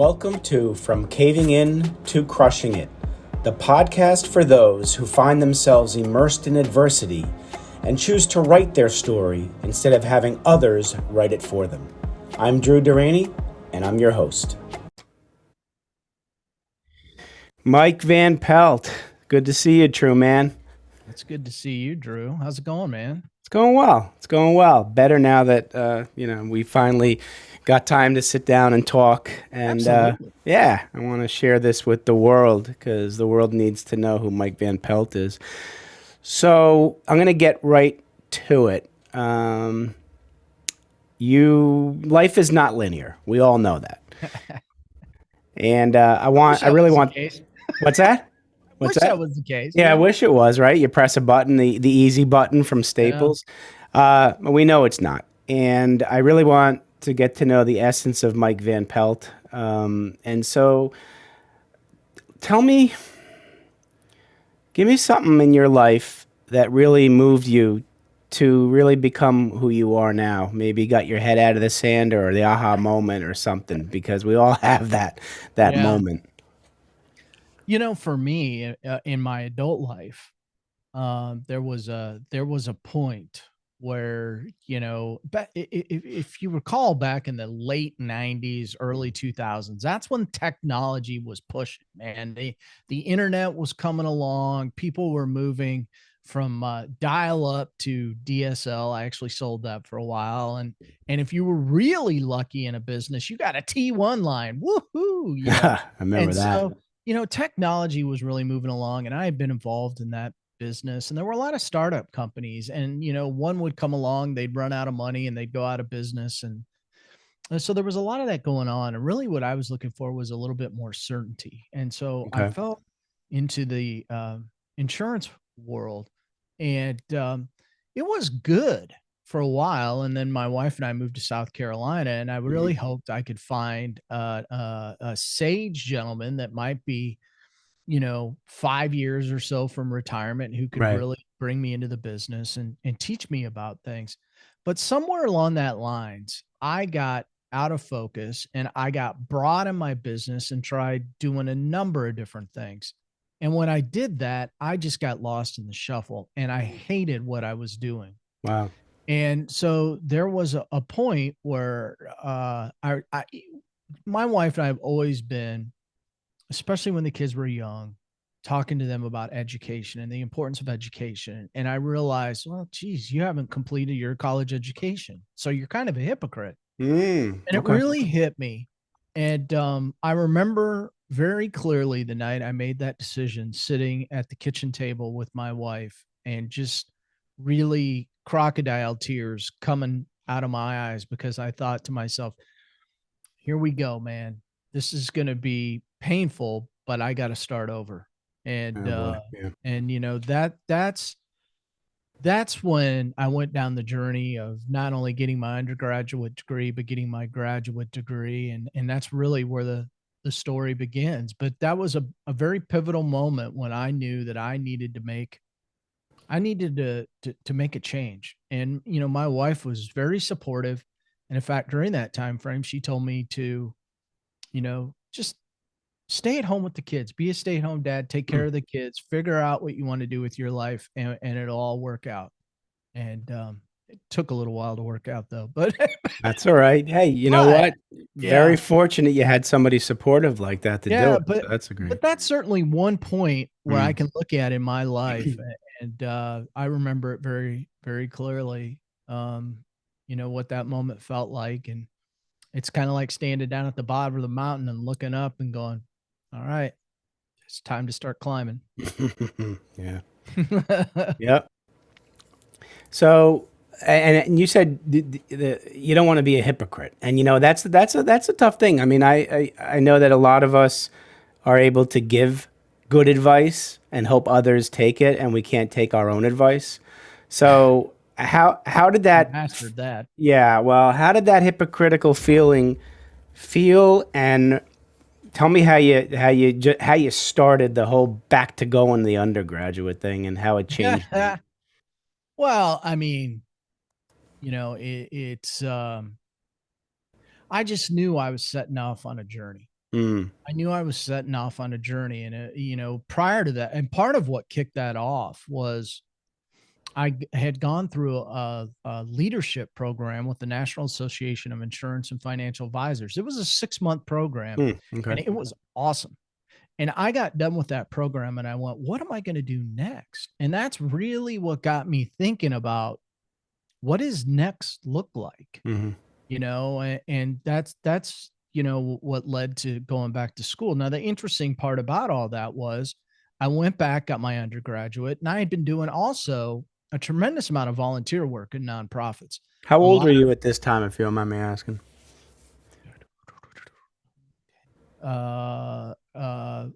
Welcome to From Caving In to Crushing It, the podcast for those who find themselves immersed in adversity and choose to write their story instead of having others write it for them. I'm Drew Deraney, and I'm your host. Mike Van Pelt, good to see you, true man. It's good to see you, Drew. How's it going, man? It's going well. It's going well. Better now that we finally got time to sit down and talk. And I want to share this with the world because the world needs to know who Mike Van Pelt is. So I'm going to get right to it. Life is not linear. We all know that. And I really want. What's that? What's that? That was the case. Yeah, I wish it was, right? You press a button, the easy button from Staples. Yeah. We know it's not. And I really want to get to know the essence of Mike Van Pelt. And so give me something in your life that really moved you to really become who you are now. Maybe got your head out of the sand or the aha moment or something, because we all have that moment. You know, for me, in my adult life, there was a point where, if you recall back in the late 90s, early 2000s, that's when technology was pushing, man. The internet was coming along. People were moving from dial-up to DSL. I actually sold that for a while. And if you were really lucky in a business, you got a T1 line. Woohoo! I remember that. So, technology was really moving along, and I had been involved in that business, and there were a lot of startup companies, and, one would come along, they'd run out of money and they'd go out of business. And so there was a lot of that going on. And really what I was looking for was a little bit more certainty. And so I fell into the insurance world, and it was good for a while. And then my wife and I moved to South Carolina, and I really hoped I could find a sage gentleman that might be, 5 years or so from retirement, who could really bring me into the business and teach me about things. But somewhere along that lines, I got out of focus and I got broad in my business and tried doing a number of different things. And when I did that, I just got lost in the shuffle, and I hated what I was doing. Wow. And so there was a point where my wife and I have always been, especially when the kids were young, talking to them about education and the importance of education. And I realized, well, geez, you haven't completed your college education, so you're kind of a hypocrite. And it really hit me. And I remember very clearly the night I made that decision, sitting at the kitchen table with my wife, and just really crocodile tears coming out of my eyes, because I thought to myself, here we go, man. This is going to be painful, but I got to start over. And that's when I went down the journey of not only getting my undergraduate degree, but getting my graduate degree. And that's really where the story begins. But that was a very pivotal moment when I knew that I needed to make a change. And, my wife was very supportive. And in fact, during that time frame, she told me to, just stay at home with the kids, be a stay-at-home dad, take care of the kids, figure out what you want to do with your life, and it'll all work out. And it took a little while to work out, though, but that's all right. Hey, you know what? Very fortunate you had somebody supportive like that to do it. But so that's great. But that's certainly one point where I can look at in my life, and I remember it very, very clearly. What that moment felt like, and it's kind of like standing down at the bottom of the mountain and looking up and going, all right, it's time to start climbing. Yeah. Yep. So, and you said you don't want to be a hypocrite, and that's a tough thing. I mean, I know that a lot of us are able to give good advice and hope others take it, and we can't take our own advice. So how did that mastered that? Yeah. Well, how did that hypocritical feeling feel? And tell me how you started the whole back to going the undergraduate thing and how it changed. Well, I mean, it's I just knew I was setting off on a journey. Mm. I knew I was setting off on a journey, and prior to that, and part of what kicked that off was had gone through a leadership program with the National Association of Insurance and Financial Advisors. It was a 6-month program, Mm. Okay. and it was awesome. And I got done with that program, and I went, "What am I going to do next?" And that's really what got me thinking about what does next look like, Hmm. and that's what led to going back to school. Now, the interesting part about all that was I went back, got my undergraduate, and I had been doing also a tremendous amount of volunteer work in nonprofits. How A old lot are you at this time, if you don't mind me asking? uh uh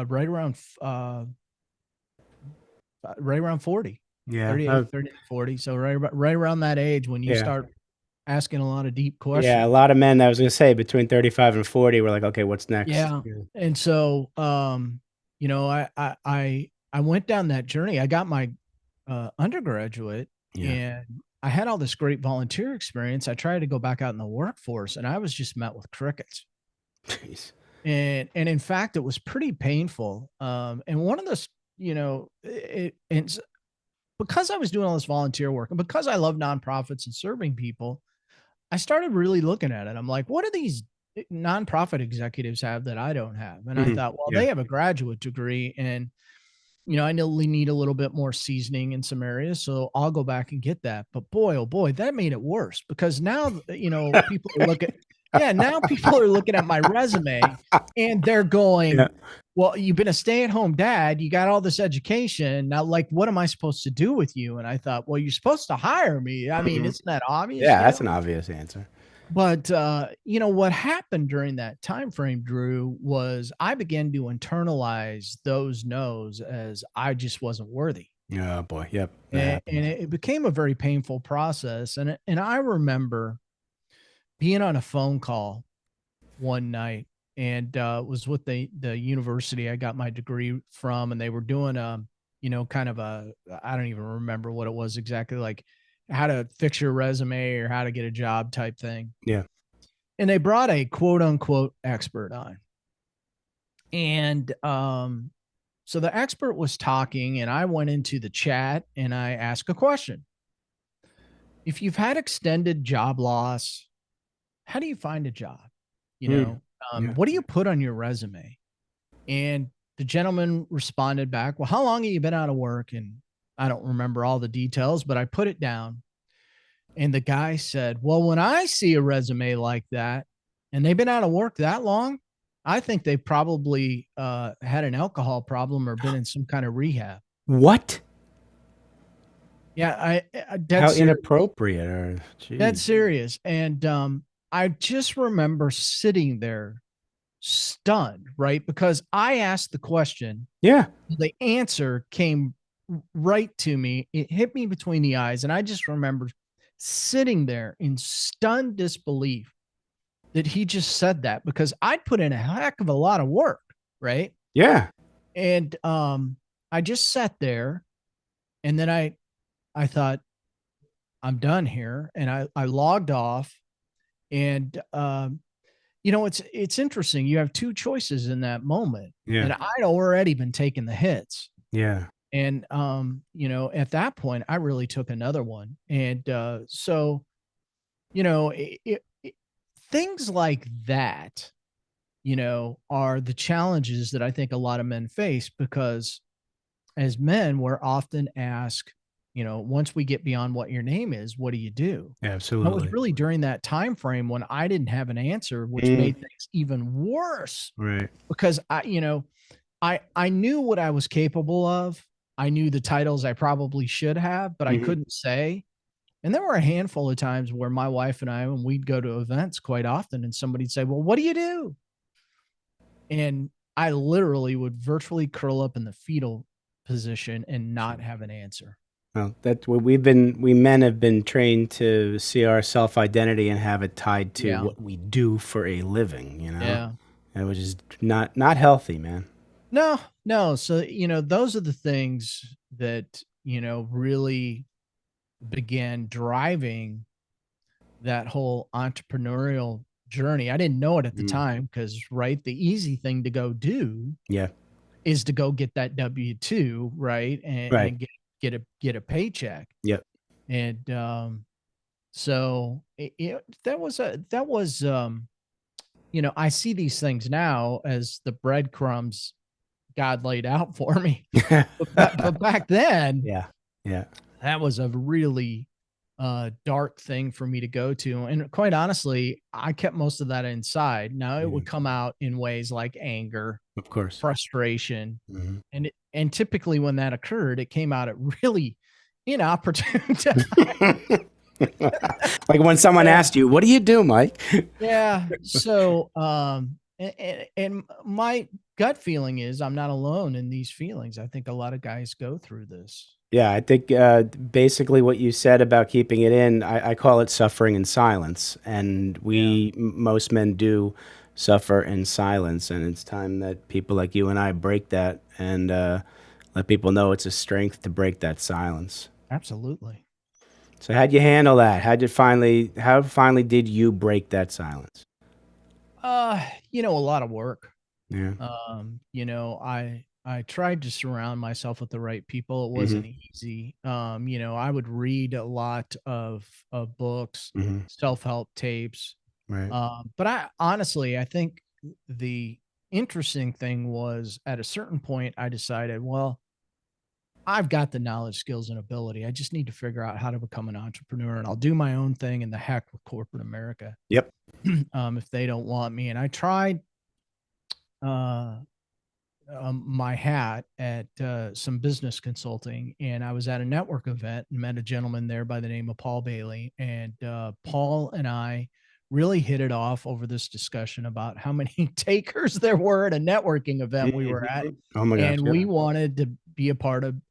right around right around 40, Yeah. 38, 39, 40. So right around that age when you Yeah. start asking a lot of deep Yeah. A questions. lot of men, I was going to say, between 35 and 40, we're like, okay, what's next? Yeah. Yeah. And so, I went down that journey. I got my undergraduate, Yeah. and I had all this great volunteer experience. I tried to go back out in the workforce, and I was just met with crickets. Jeez. And in fact, it was pretty painful. And one of those, it's because I was doing all this volunteer work and because I love nonprofits and serving people, I started really looking at it. I'm like, what do these nonprofit executives have that I don't have? And I Hmm. thought, well, Yeah. they have a graduate degree, and I only need a little bit more seasoning in some areas, so I'll go back and get that. But boy, oh boy, that made it worse because now, people are looking, yeah, now people are looking at my resume and they're Yeah. going, well, you've been a stay-at-home dad, you got all this education. Now, like, what am I supposed to do with you? And I thought, well, you're supposed to hire me. I mean, Hmm. isn't that obvious, Yeah. That's an obvious answer. But what happened during that time frame, Drew, was I began to internalize those no's as I just wasn't worthy. Oh boy. Yep. That And happens. it became a very painful process. And I remember being on a phone call one night, and was with the university I got my degree from, and they were doing kind of a, I don't even remember what it was exactly, like how to fix your resume or how to get a job type thing. Yeah. And they brought a quote unquote expert on. And so the expert was talking, and I went into the chat and I asked a question. If you've had extended job loss, how do you find a job? You Mm. know, Yeah. what do you put on your resume? And the gentleman responded back, well, how long have you been out of work? And I don't remember all the details, but I put it down. And the guy said, well, when I see a resume like that and they've been out of work that long, I think they probably had an alcohol problem or been in some kind of rehab. What? Yeah, I How dead serious. inappropriate, or Dead geez. serious. And I just remember sitting there stunned, right? Because I asked the question, Yeah. the answer came right to me. It hit me between the eyes. And I just remember sitting there in stunned disbelief that he just said that, because I'd put in a heck of a lot of work, right? Yeah. And I just sat there, and then I thought, I'm done here, and I logged off. And it's interesting. You have two choices in that moment, Yeah. and I'd already been taking the hits. Yeah. And at that point, I really took another one. And so things like that, are the challenges that I think a lot of men face, because as men, we're often asked, once we get beyond what your name is, what do you do? And it was Absolutely. really during that time frame when I didn't have an answer, which Mm. made things even worse, Right. because I knew what I was capable of. I knew the titles I probably should have, but I Mhm. couldn't say. And there were a handful of times where my wife and I, when we'd go to events quite often, and somebody'd say, well, what do you do? And I literally would virtually curl up in the fetal position and not have an answer. Well, that's what we men have been trained to see our self-identity and have it tied to Yeah. what we do for a living, Yeah. and which is not healthy, man. No, no. So, those are the things that, really began driving that whole entrepreneurial journey. I didn't know it at the Mm. time because, right, the easy thing to go do Yeah. is to go get that W-2, right, Right. and get a paycheck. Yep. And so that was I see these things now as the breadcrumbs God laid out for me. But back then, Yeah. Yeah. that was a really dark thing for me to go to. And quite honestly, I kept most of that inside. Now it Yeah. would come out in ways like anger, Of course. frustration, Mhm. and typically when that occurred, it came out at really inopportune time. Like when someone Yeah. asked you, "What do you do, Mike?" Yeah. So, and my gut feeling is I'm not alone in these feelings. I think a lot of guys go through this. Yeah, I think basically what you said about keeping it in, I call it suffering in silence. And Yeah, most men do suffer in silence. And it's time that people like you and I break that and let people know it's a strength to break that silence. absolutely. So how'd you handle that? How finally did you break that silence? A lot of work. Yeah. I tried to surround myself with the right people. It Hmm. wasn't easy. I would read a lot of books, Hmm. self-help tapes. Right. But I think the interesting thing was at a certain point I decided, well, I've got the knowledge, skills, and ability. I just need to figure out how to become an entrepreneur, and I'll do my own thing. And the heck with corporate America, Yep. if they don't want me. And I tried uh, my hat at some business consulting, and I was at a network event and met a gentleman there by the name of Paul Bailey. And Paul and I really hit it off over this discussion about how many takers there were at a networking event we were at, Mhm. Oh my gosh. and Yeah. we wanted to be a part of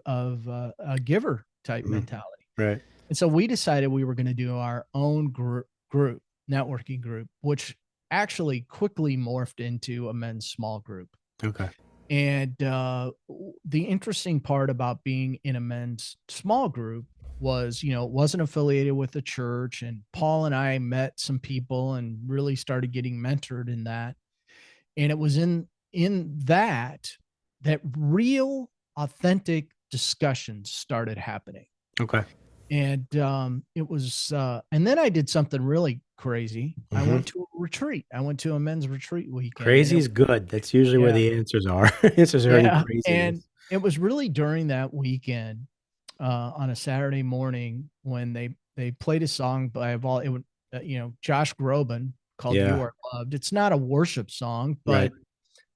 a giver type Mhm. mentality. Right. And so we decided we were going to do our own group, networking group, which actually quickly morphed into a men's small group. Okay. And the interesting part about being in a men's small group was, it wasn't affiliated with the church. And Paul and I met some people and really started getting mentored in that. And it was in that real, authentic discussions started happening. Okay. And it was and then I did something really crazy. I Hmm. went to a retreat. I went to a men's retreat weekend, and Crazy is good. That's usually where yeah, the answers are. Answers are in yeah, and craziness. it was really during that weekend, on a Saturday morning when they played a song by Josh Groban called "You Yeah. Are Loved." It's not a worship song, Right. but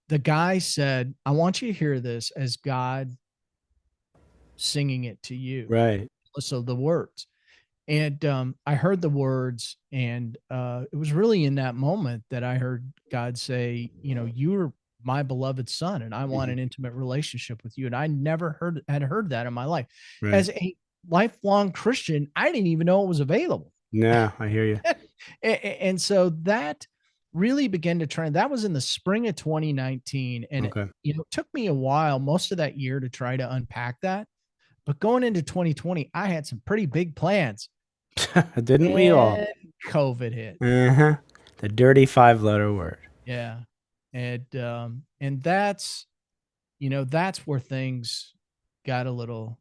the guy said, "I want you to hear this as God singing it to you." Right. So the words. And I heard the words, and it was really in that moment that I heard God say, "You're my beloved son, and I want Mhm. an intimate relationship with you." And I never had heard that in my life. Right. As a lifelong Christian, I didn't even know it was available. Yeah, I hear you. And so that really began to trend. That was in the spring of 2019, and Okay. it took me a while, most of that year, to try to unpack that. But going into 2020, I had some pretty big plans. Didn't we all? And COVID hit. Uh-huh. The dirty five-letter word. Yeah. And that's where things got a little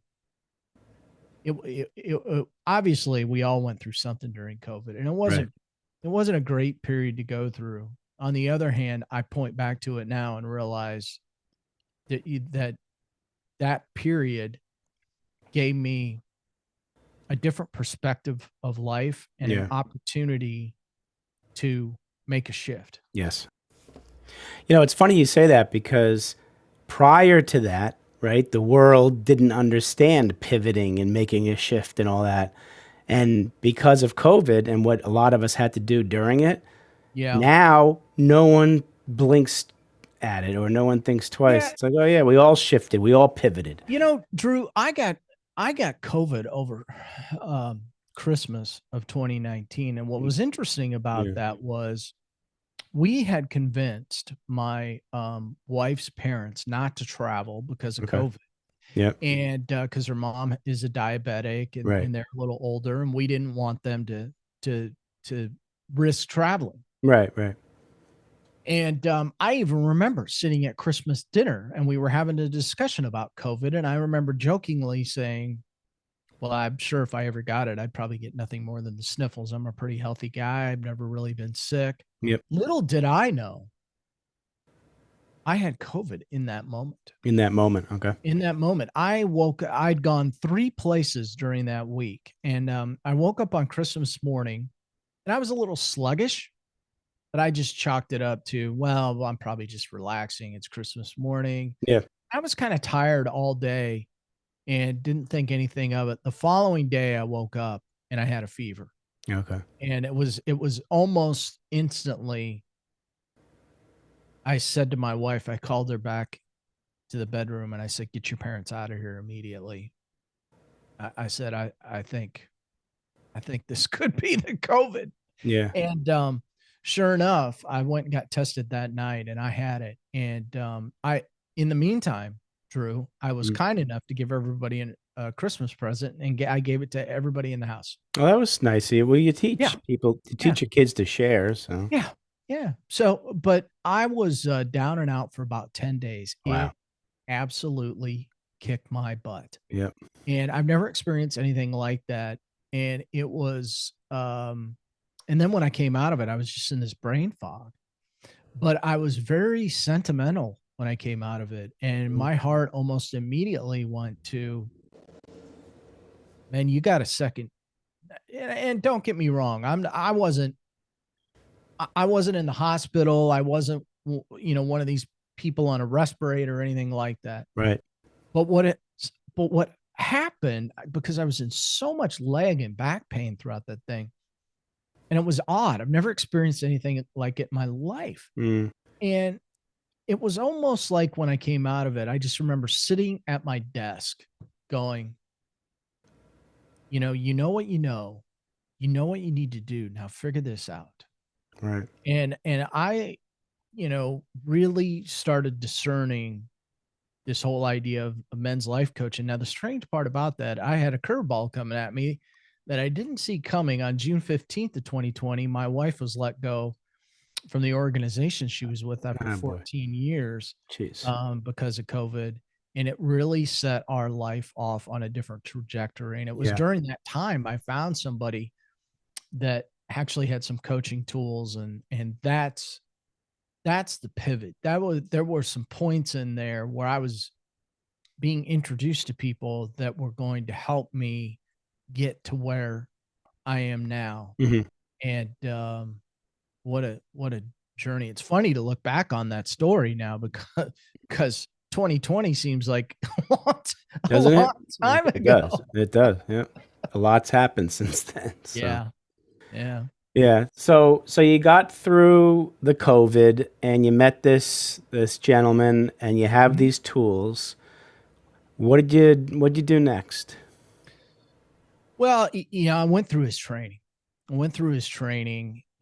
obviously we all went through something during COVID, and it Right. wasn't a great period to go through. On the other hand, I point back to it now and realize that period gave me a different perspective of life and an Yeah. opportunity to make a shift. Yes. It's funny you say that because prior to that, right, the world didn't understand pivoting and making a shift and all that. And because of COVID and what a lot of us had to do during it, Yeah. now no one blinks at it or no one thinks twice. Yeah. It's like, oh yeah, we all shifted, we all pivoted. Drew, I got COVID over Christmas of 2019. And what was interesting about Yeah. that was we had convinced my wife's parents not to travel because of Okay. COVID. Yep. And because her mom is a diabetic, and, Right. and they're a little older, and we didn't want them to to risk traveling. Right, right. And I even remember sitting at Christmas dinner and we were having a discussion about COVID. And I remember jokingly saying, well, I'm sure if I ever got it, I'd probably get nothing more than the sniffles. I'm a pretty healthy guy. I've never really been sick. Yep. Little did I know I had COVID in that moment. In that moment. Okay. In that moment, I'd gone 3 places during that week. And I woke up on Christmas morning and I was a little sluggish, but I just chalked it up to, well, I'm probably just relaxing. It's Christmas morning. Yeah. I was kind of tired all day and didn't think anything of it. The following day I woke up and I had a fever. Okay. And it was almost instantly. I said to my wife, I called her back to the bedroom and I said, get your parents out of here immediately. I said, I think this could be the COVID. Yeah. And sure enough, I went and got tested that night and I had it. And in the meantime, Drew, I was kind enough to give everybody a Christmas present, and I gave it to everybody in the house. Well, that was nice of you. Well, you teach Yeah. people, you Yeah. teach your kids to share. So, Yeah. Yeah. So, but I was down and out for about 10 days. wow. It absolutely kicked my butt. Yep. And I've never experienced anything like that. And it was, and then when I came out of it, I was just in this brain fog. But I was very sentimental when I came out of it. And my heart almost immediately went to, man, you got a second. And don't get me wrong. I wasn't in the hospital. I wasn't, one of these people on a respirator or anything like that. Right. But what happened, because I was in so much leg and back pain throughout that thing, and it was odd. I've never experienced anything like it in my life. And it was almost like when I came out of it, I just remember sitting at my desk going, you know what you know what you need to do. Now figure this out. Right. And I, really started discerning this whole idea of a men's life coaching. Now, the strange part about that, I had a curveball coming at me that I didn't see coming. On June 15th of 2020, my wife was let go from the organization she was with after 14 years because of COVID. And it really set our life off on a different trajectory. And it was during that time I found somebody that actually had some coaching tools, and that's the pivot. There were some points in there where I was being introduced to people that were going to help me get to where I am now. And what a journey. It's funny to look back on that story now because 2020 seems like a long time ago. It does. Yeah. A lot's happened since then. So. Yeah. Yeah. Yeah. So you got through the COVID and you met this gentleman and you have these tools. What'd you do next? Well, I went through his training.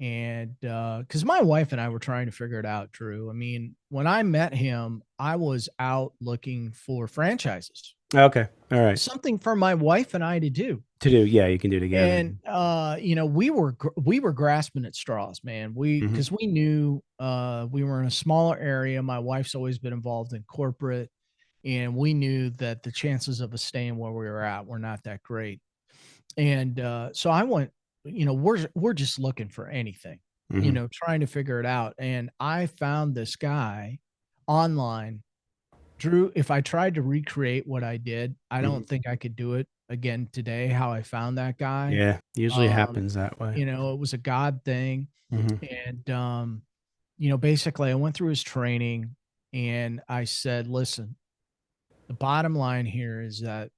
And because my wife and I were trying to figure it out, Drew. I mean, when I met him, I was out looking for franchises. Okay. All right. Something for my wife and I to do. Yeah, you can do together. And we were grasping at straws, man. Because we knew we were in a smaller area. My wife's always been involved in corporate, and we knew that the chances of us staying where we were at were not that great. And so I went, we're just looking for anything, trying to figure it out. And I found this guy online. Drew, if I tried to recreate what I did, I don't think I could do it again today, how I found that guy. Yeah, usually happens that way. It was a God thing. And, basically I went through his training and I said, listen, the bottom line here is that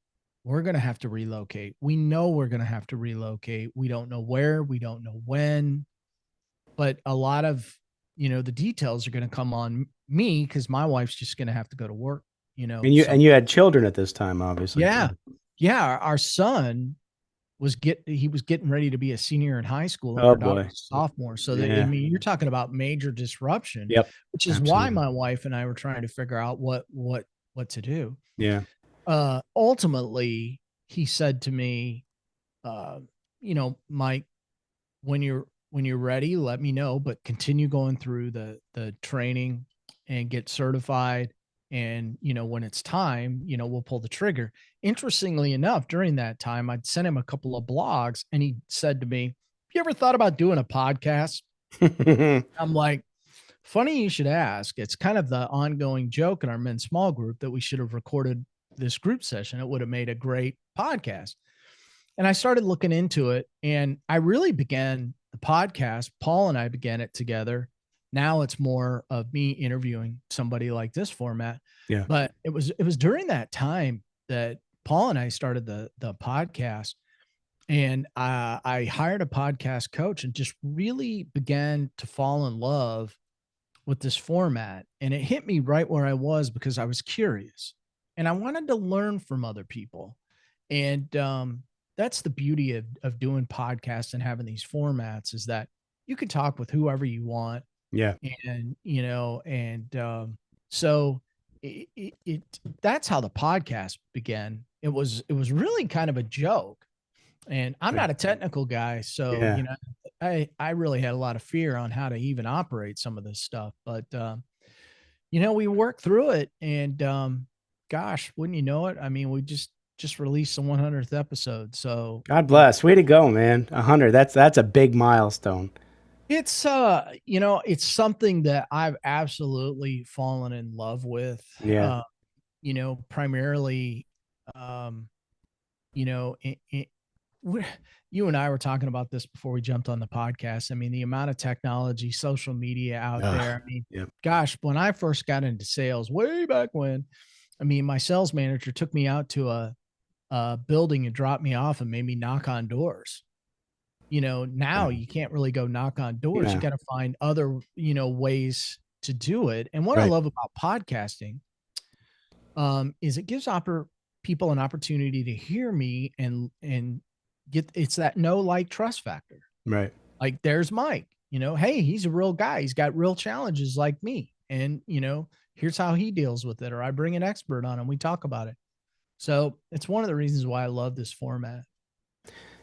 we're going to have to relocate. We know we're going to have to relocate. We don't know where, we don't know when, but a lot of, the details are going to come on me because my wife's just going to have to go to work, And you had children at this time, obviously. Yeah. Too. Yeah. Our son was getting ready to be a senior in high school. And our daughter was a sophomore. So you're talking about major disruption, which is why my wife and I were trying to figure out what to do. Yeah. Ultimately he said to me, Mike, when you're when you're ready, let me know, but continue going through the training and get certified. And, when it's time, we'll pull the trigger. Interestingly enough, during that time, I'd sent him a couple of blogs and he said to me, "You ever thought about doing a podcast?" I'm like, funny you should ask. It's kind of the ongoing joke in our men's small group that we should have recorded this group session. It would have made a great podcast. And I started looking into it and I really began the podcast. Paul and I began it together. Now it's more of me interviewing somebody like this format. Yeah. But it was during that time that Paul and I started the podcast, and I hired a podcast coach and just really began to fall in love with this format. And it hit me right where I was because I was curious and I wanted to learn from other people. And that's the beauty of doing podcasts and having these formats, is that you can talk with whoever you want. Yeah. And, so it that's how the podcast began. It was really kind of a joke, and I'm not a technical guy. So, Yeah. I really had a lot of fear on how to even operate some of this stuff, but, we worked through it, and, gosh, wouldn't you know it? I mean, we just released the 100th episode. So God bless. Way to go, man. 100. That's a big milestone. it's something that I've absolutely fallen in love with. Yeah. Primarily, um, you know, you and I were talking about this before we jumped on the podcast. I mean, the amount of technology, social media out there. I mean, Yep. gosh, when I first got into sales way back when, I mean, my sales manager took me out to a building and dropped me off and made me knock on doors. Now you can't really go knock on doors. Yeah. You got to find other, ways to do it. And what I Right. love about podcasting, is it gives people an opportunity to hear me and it's that know, like, trust factor. Right. Like, there's Mike, hey, he's a real guy. He's got real challenges like me. And, here's how he deals with it. Or I bring an expert on and we talk about it. So it's one of the reasons why I love this format.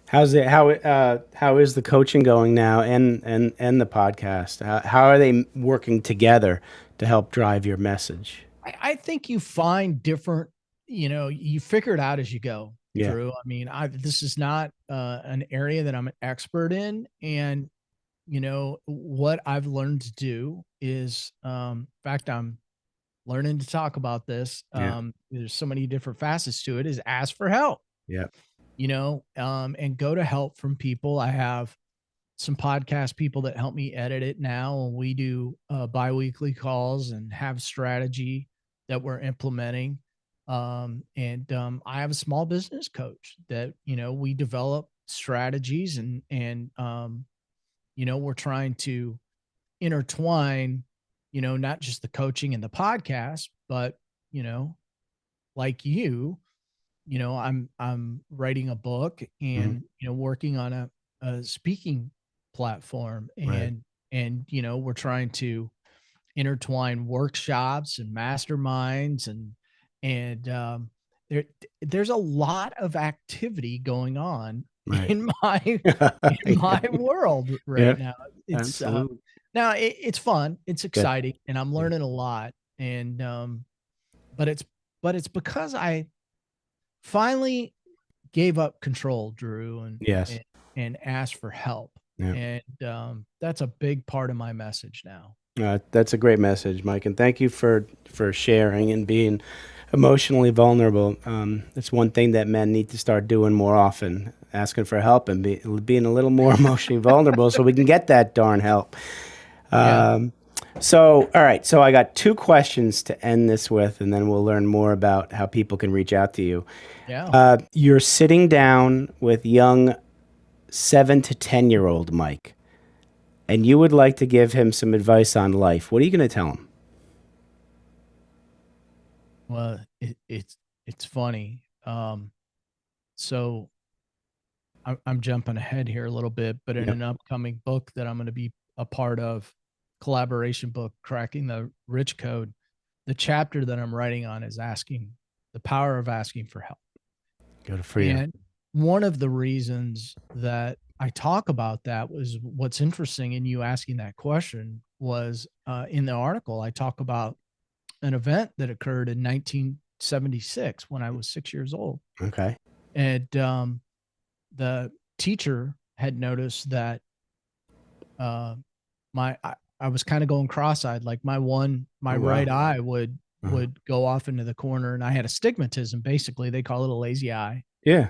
How is the coaching going now and the podcast? How are they working together to help drive your message? I think you find different, you figure it out as you go, Yeah. Drew. I mean, this is not an area that I'm an expert in. And, what I've learned to do is, in fact, I'm learning to talk about this. Yeah. There's so many different facets to it, is ask for help, Yeah. and go to help from people. I have some podcast people that help me edit it now. And we do biweekly calls and have strategy that we're implementing. And I have a small business coach that, we develop strategies and we're trying to intertwine, not just the coaching and the podcast, but, like I'm writing a book and, working on a speaking platform, Right. and we're trying to intertwine workshops and masterminds, and there's a lot of activity going on Right. in my world Yeah. right now. It's Absolutely. now it's fun, it's Good. exciting, and I'm Yeah. learning a lot. And but it's because I finally gave up control, Drew, and Yes. and, and asked for help. Yeah. And that's a big part of my message now. That's a great message, Mike, and thank you for sharing and being emotionally vulnerable. It's one thing that men need to start doing more often, asking for help and being a little more emotionally vulnerable so we can get that darn help. So, all right. So I got two questions to end this with, and then we'll learn more about how people can reach out to you. Yeah. You're sitting down with young 7 to 10-year-old Mike, and you would like to give him some advice on life. What are you going to tell him? Well, it's funny. So I'm jumping ahead here a little bit, but in Yep. an upcoming book that I'm going to be a part of, collaboration book, Cracking the Rich Code, the chapter that I'm writing on is the power of asking for help. Good for you. And one of the reasons that I talk about that was what's interesting in you asking that question was in the article, I talk about an event that occurred in 1976 when I was 6 years old. Okay. And the teacher had noticed that uh, I was kind of going cross-eyed, like my Oh, wow. right eye would Uh-huh. go off into the corner, and I had astigmatism. Basically, they call it a lazy eye. Yeah.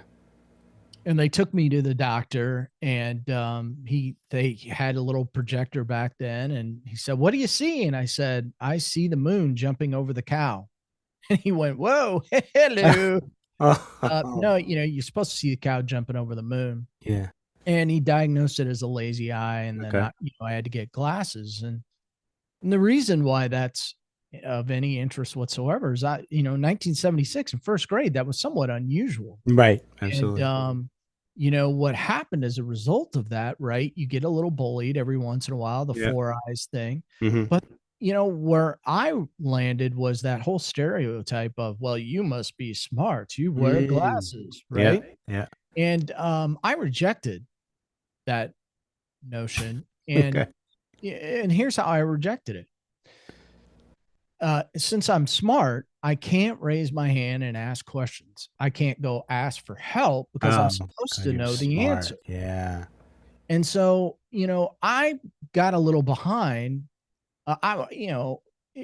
And they took me to the doctor, and they had a little projector back then, and he said, "What do you see?" And I said, "I see the moon jumping over the cow." And he went, "Whoa, hello." Oh, No, you're supposed to see the cow jumping over the moon. yeah. And he diagnosed it as a lazy eye, and then Okay. I had to get glasses. And the reason why that's of any interest whatsoever is 1976 in first grade, that was somewhat unusual. Right. And, Absolutely. what happened as a result of that, right? You get a little bullied every once in a while, the Yeah. four eyes thing. Hmm. But, where I landed was that whole stereotype of, well, you must be smart. You wear Mm. glasses, Yeah. right? Yeah. And I rejected that notion. Okay. And here's how I rejected it. Since I'm smart, I can't raise my hand and ask questions. I can't go ask for help because I'm Oh, supposed because to you're know the answer. smart. Yeah. And so, I got a little behind.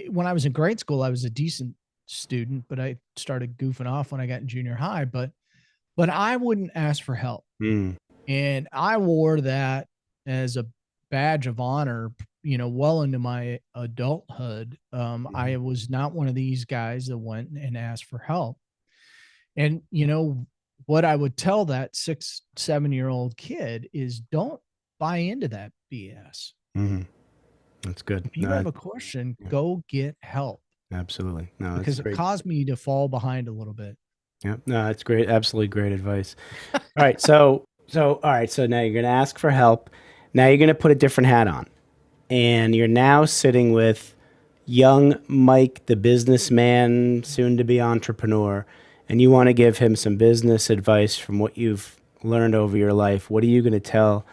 When I was in grade school, I was a decent student, but I started goofing off when I got in junior high. But I wouldn't ask for help. Mm. And I wore that as a badge of honor, well into my adulthood. I Mhm. was not one of these guys that went and asked for help. And, what I would tell that 6, 7-year-old kid is don't buy into that BS. Mhm. That's good. If you No, have a question, yeah, go get help absolutely. No, that's because it great. caused me to fall behind a little bit. Yeah. No, that's great. Absolutely great advice. All right. All right. So now you're going to ask for help. Now you're going to put a different hat on. And you're now sitting with young Mike, the businessman, soon to be entrepreneur, and you want to give him some business advice from what you've learned over your life. What are you going to tell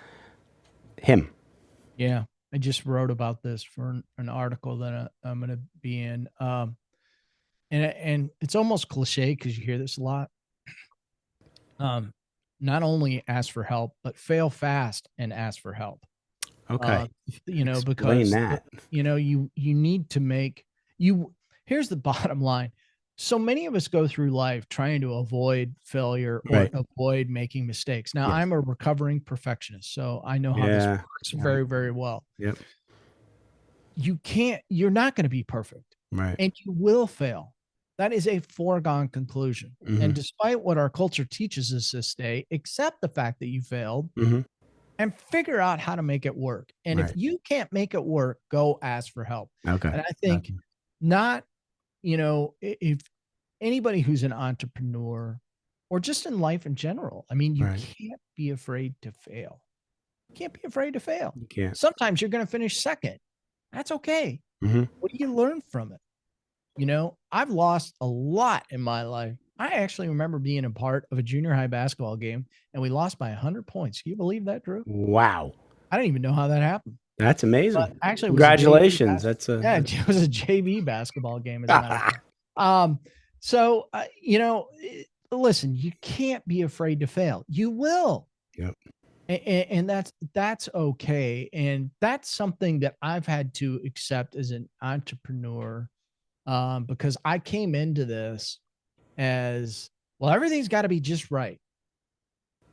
him? Yeah. I just wrote about this for an article that I'm going to be in. And it's almost cliche because you hear this a lot. Um, Not only ask for help, but fail fast and ask for help. Okay. Explain Because that. you need to make you. Here's the bottom line. So many of us go through life trying to avoid failure or Right. avoid making mistakes. Now, Yes. I'm a recovering perfectionist, so I know how this Yeah. works Yeah. very, very well. Yep. You're not going to be perfect, Right. and you will fail. That is a foregone conclusion. Hmm. And despite what our culture teaches us this day, accept the fact that you failed Hmm. and figure out how to make it work. And if Right. you can't make it work, go ask for help. Okay. And I think Okay. not, if anybody who's an entrepreneur or just in life in general, I mean, you Right. can't be afraid to fail. You can't be afraid to fail. You can't. Sometimes you're going to finish second. That's okay. Hmm. What do you learn from it? I've lost a lot in my life. I actually remember being a part of a junior high basketball game and we lost by 100 points. Can you believe that, Drew? Wow. I don't even know how that happened. That's But amazing. actually it was a JV Congratulations. That's yeah, a. it was a JV basketball game, as a matter of fact. So, listen, you can't be afraid to fail. You will. Yep. And that's okay. And that's something that I've had to accept as an entrepreneur, because I came into this as, well, everything's got to be just right.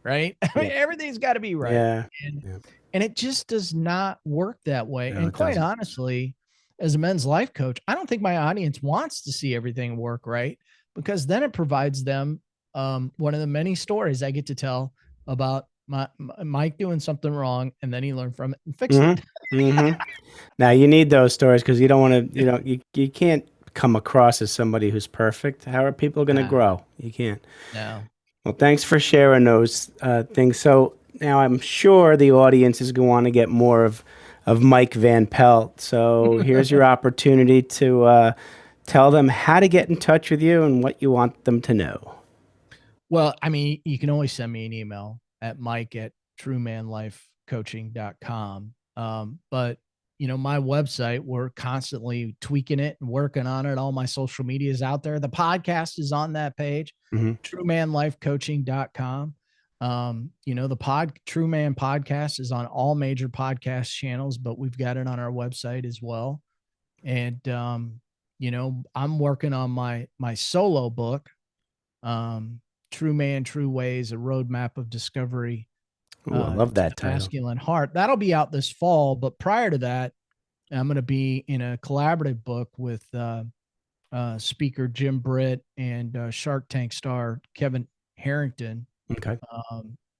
Right. I mean, Yep. everything's got to be right. Yeah. And, Yeah. and it just does not work that way. No, And it quite doesn't. honestly, as a men's life coach, I don't think my audience wants to see everything work right, because then it provides them one of the many stories I get to tell about Mike doing something wrong and then he learned from it and fixed it. Mm-hmm. Mm-hmm. Now you need those stories because you don't want to. You can't come across as somebody who's perfect. How are people going to Ah, grow? You can't. no. Well, thanks for sharing those things. So now I'm sure the audience is going to want to get more of Mike Van Pelt. So here's your opportunity to tell them how to get in touch with you and what you want them to know. Well, I mean, you can always send me an email at Mike at truemanlifecoaching.com. But my website, we're constantly tweaking it and working on it. All my social media is out there. The podcast is on that page, truemanlifecoaching.com. The True Man podcast is on all major podcast channels, but we've got it on our website as well. And, I'm working on my solo book, True Man, True Ways, a roadmap of discovery. Ooh, I love that title. Masculine heart. That'll be out this fall. But prior to that, I'm going to be in a collaborative book with speaker Jim Britt and Shark Tank star Kevin Harrington. Okay.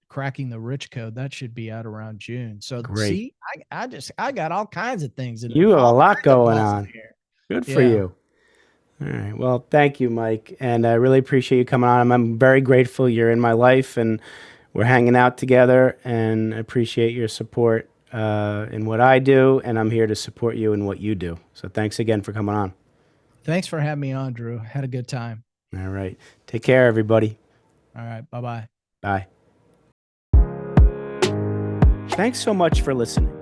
Cracking the Rich Code. That should be out around June. So great. See, I got all kinds of things. You have a lot going on here. Good for you. All right. Well, thank you, Mike. And I really appreciate you coming on. I'm very grateful you're in my life and we're hanging out together, and I appreciate your support in what I do. And I'm here to support you in what you do. So thanks again for coming on. Thanks for having me on, Drew. Had a good time. All right. Take care, everybody. All right. Bye-bye. Bye. Thanks so much for listening.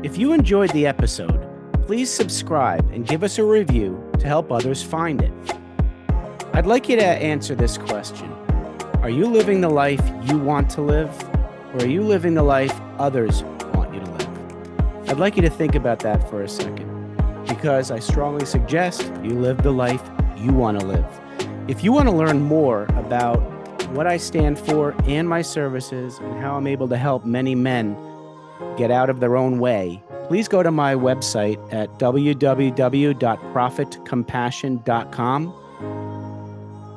If you enjoyed the episode, please subscribe and give us a review to help others find it. I'd like you to answer this question. Are you living the life you want to live, or are you living the life others want you to live? I'd like you to think about that for a second, because I strongly suggest you live the life you want to live. If you want to learn more about what I stand for and my services and how I'm able to help many men get out of their own way, please go to my website at www.profitcompassion.com.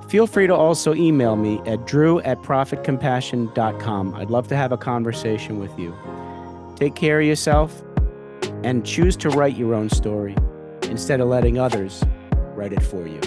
Feel free to also email me at drew@profitcompassion.com. I'd love to have a conversation with you. Take care of yourself and choose to write your own story instead of letting others write it for you.